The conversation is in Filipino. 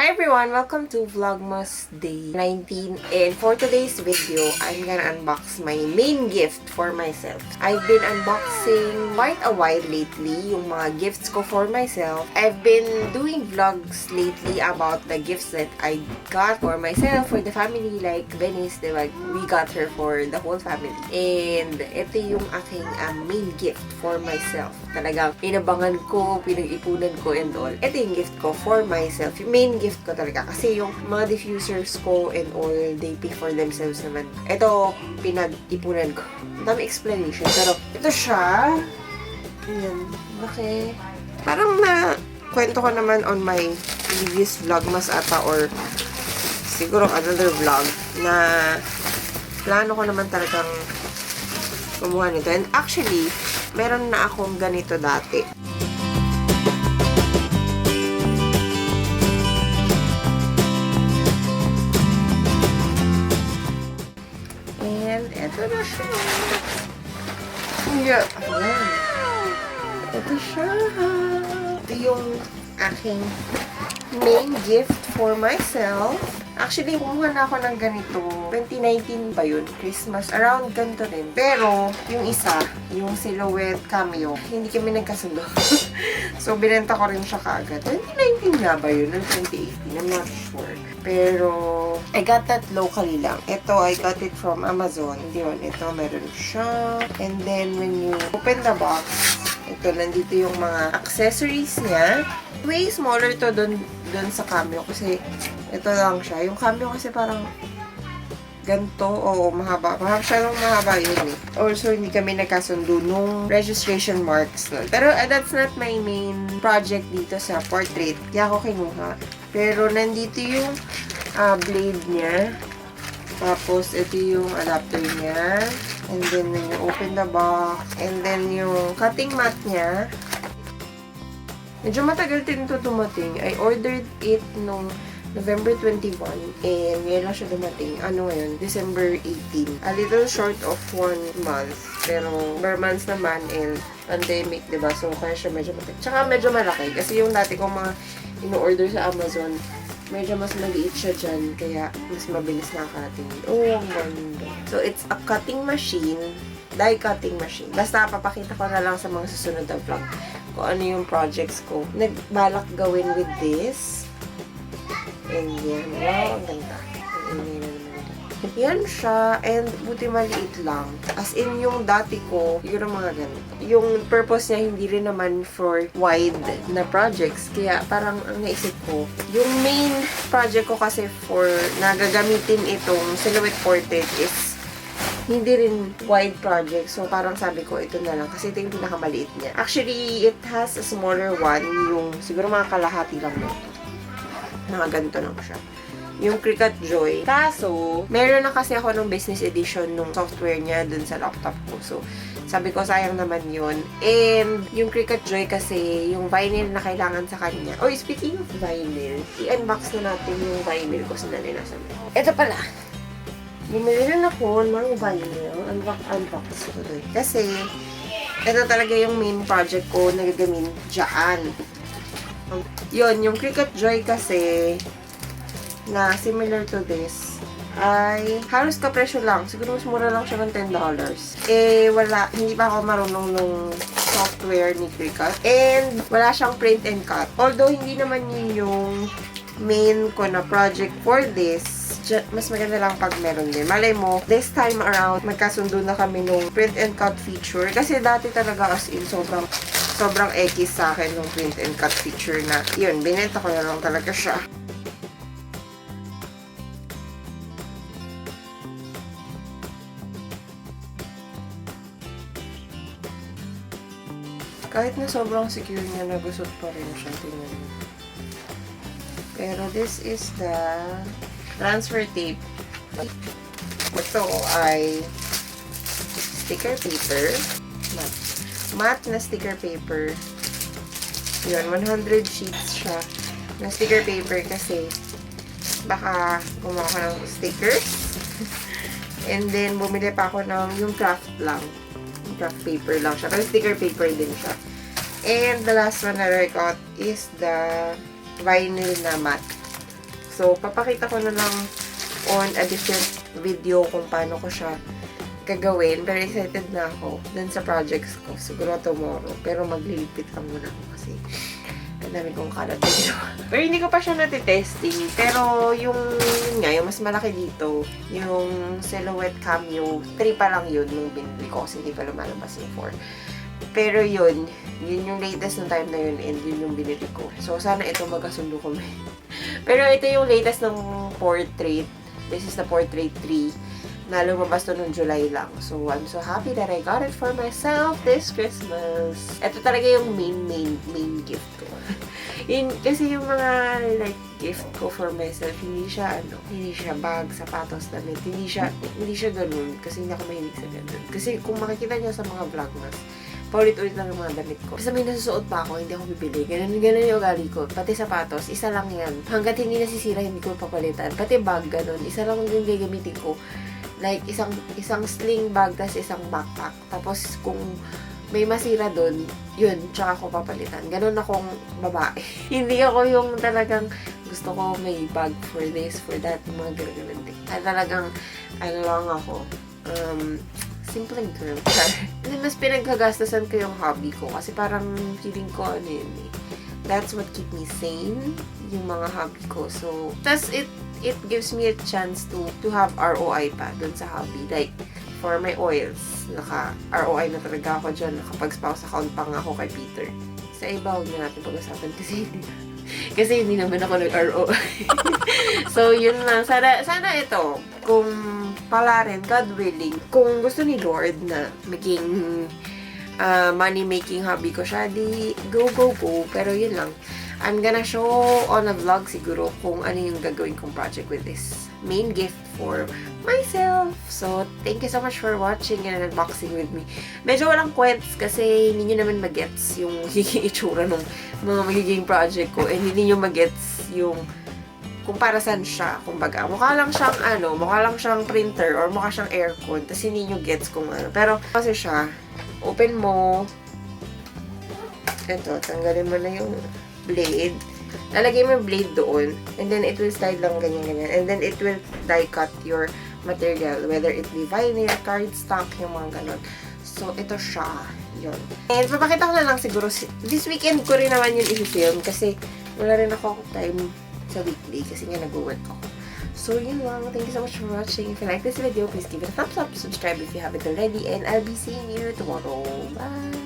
Hi everyone! Welcome to Vlogmas Day 19, and for today's video, I'm gonna unbox my main gift for myself. I've been unboxing quite a while lately, yung mga gifts ko for myself. I've been doing vlogs lately about the gifts that I got for myself, for the family, like Venice, diba? We got her for the whole family. And ito yung aking main gift for myself. Talagang inabangan ko, pinag-ipunan ko and all. Ito yung gift ko for myself. Yung main gift ko talaga. Kasi yung mga diffusers ko and all, they pay for themselves naman. Ito, pinag-ipunan ko. Ang dami explanation. Pero, ito siya. Ayan. Okay. Parang na kwento ko naman on my previous vlogmas ata or siguro another vlog na plano ko naman talagang kumuha nito. And actually, meron na akong ganito dati. And eto na siya. Yeah. Ito siya. Ito yung aking main gift for myself. Actually, kumuha na ako ng ganito. 2019 ba yun? Christmas. Around ganito rin. Pero, yung isa, yung silhouette cameo, hindi kami nagkasundo. So, binenta ko rin siya kaagad. 2019 nga ba yun? 2018? I'm not sure. Pero, I got that locally lang. Ito, I got it from Amazon. Yun, ito, meron siya. And then, when you open the box, ito, nandito yung mga accessories niya. Way smaller to dun sa cameo kasi ito lang siya. Yung cameo kasi parang ganito o mahaba. Masyadong mahaba yun eh. Also, hindi kami nagkasundo nung registration marks nun. Pero that's not my main project dito sa portrait. Kaya ako kinuha. Pero nandito yung blade niya. Tapos, ito yung adapter niya. And then, when you open the box. And then, yung cutting mat niya. Medyo matagal din ito dumating. I ordered it nung November 21. And ngayon lang siya dumating. Ano ngayon? December 18. A little short of 1 month. Pero, per months naman. And pandemic, diba? So, kaya siya medyo matagal. Tsaka medyo malaki. Kasi yung dati kong mga ino-order sa Amazon, medyo mas maliit siya dyan. Kaya, mas mabilis nakakarating. Oh, ang ganda. So, it's a cutting machine. Die cutting machine. Basta, papakita ko na lang sa mga susunod na vlog kung ano yung projects ko. Nagbalak gawin with this. And yan. Wow, ang ganda. Yan siya. And buti maliit lang. As in, yung dati ko, siguro mga ganito. Yung purpose niya, hindi rin naman for wide na projects. Kaya parang ang naisip ko, yung main project ko kasi for nagagamitin itong silhouette portrait is hindi rin wide project. So, parang sabi ko, ito na lang. Kasi ito yung pinakamaliit niya. Actually, it has a smaller one. Yung, siguro mga kalahati lang nito. Mga ganito lang siya. Yung Cricut Joy. Kaso, meron na kasi ako ng business edition nung software niya dun sa laptop ko. So, sabi ko, sayang naman yun. And, yung Cricut Joy kasi, yung vinyl na kailangan sa kanya. Oh, speaking of vinyl, i-unbox na natin yung vinyl ko sa nalinasan. Ito pala. Bumili rin ako ng vinyl. Unbox ko doon. Kasi, ito talaga yung main project ko na gagawin dyan. Yun, yung Cricut Joy kasi, na similar to this, ay halos kapresyo lang. Siguro mas mura lang siya ng $10. Eh, wala. Hindi pa ako marunong nung software ni Cricut. And, wala siyang print and cut. Although, hindi naman yun yung main ko na project for this. Mas maganda lang pag meron din. Malay mo, this time around, magkasundo na kami nung print and cut feature. Kasi dati talaga as in, sobrang ekis sa akin nung print and cut feature na, yun, binenta ko na lang talaga siya. Kahit na sobrang secure niya, nagusot pa rin siya. Tingnan mo. Pero this is the transfer tape. Ito ay sticker paper. Matte na sticker paper. Yun, 100 sheets siya na sticker paper kasi baka gumawa ko ng stickers. And then, bumili pa ako ng yung craft lang. Yung craft paper lang siya. Pero sticker paper din siya. And the last one na I got is the vinyl na matte. So, papakita ko na lang on a different video kung paano ko siya gagawin. Pero excited na ako dun sa projects ko. Siguro tomorrow. Pero maglilipit lang muna ako kasi ang dami kong kalat dito. Pero hindi ko pa siya natitesting. Pero yung mas malaki dito, yung Silhouette Cameo, 3 pa lang yun nung binili ko kasi hindi pa lumalabas yung 4. Pero yun yung latest ng time na yun and yun yung binili ko. So, sana ito magkasundo kami. Pero ito yung latest ng portrait. This is the portrait 3 na lumabas to noong July lang. So, I'm so happy that I got it for myself this Christmas. Ito talaga yung main gift ko. Kasi yung mga like gift ko for myself, hindi siya bag, sapatos, damit. Hindi siya ganun. Kasi hindi ako mahilig sa ganun. Kasi kung makikita niyo sa mga vlogmas, paulit-ulit lang yung mga damit ko. Kasi may nasusuot pa ako, hindi ako bibili. Ganun yung ugali ko. Pati sapatos, isa lang yan. Hanggat hindi nasisira, hindi ko papalitan. Pati bag, ganun. Isa lang yung gagamitin ko. Like, isang sling bag, tas isang backpack. Tapos, kung may masira doon, yun, tsaka ako papalitan. Ganun akong babae. Hindi ako yung talagang gusto ko may bag for this, for that, mga ganun. Talagang, lang ako. Simpleng girl. Mas pinagkagastasan ko yung hobby ko. Kasi parang feeling ko, that's what keep me sane, yung mga hobby ko. So, tas it gives me a chance to have ROI pa dun sa hobby. Like, for my oils, naka-ROI na talaga ako dyan. Nakapag-spouse account pa nga ako kay Peter. Sa iba, huwag na natin pag-usapan kasi hindi naman ako nag-ROI. So, yun lang. Sana ito, kung pala rin, God willing, kung gusto ni Lord na maging money-making hobby ko siya, di go. Pero yun lang. I'm gonna show on a vlog siguro kung ano yung gagawin kong project with this main gift for myself. So, thank you so much for watching and unboxing with me. Medyo walang kwents kasi hindi nyo naman magets yung magiging itsura ng mga magiging project ko and hindi nyo magets yung kung para saan siya. Kumbaga, mukha lang siyang printer or mukha siyang aircon tapos hindi nyo gets kung ano. Pero kasi siya, open mo, eto, tanggalin mo na yung blade. Lalagay mo yung blade doon. And then, it will slide lang ganyan. And then, it will die cut your material. Whether it be vinyl, cardstock, yung mga ganon. So, ito siya. Yun. And, papakita ko na lang siguro. This weekend ko rin naman yun i-film. Kasi, wala rin ako time sa weekday. Kasi nga, nag-work ako. So, yun lang. Thank you so much for watching. If you like this video, please give it a thumbs up. Subscribe if you haven't already. And I'll be seeing you tomorrow. Bye!